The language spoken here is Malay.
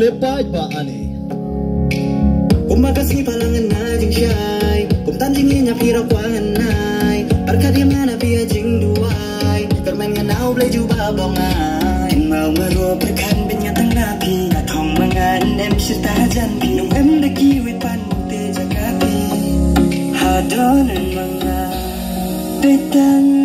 lepai ba ani Umakasi palangan na jing syai Kum tanjingin nya pira kwangan nai Perkadia mana pia jing duai Termain nganau blai juba bongai Mau ngero perkan binya tang napi Atong mangan em syirta janpi Nung em lagi wit pan mukte jagapi Hadonan mga Betang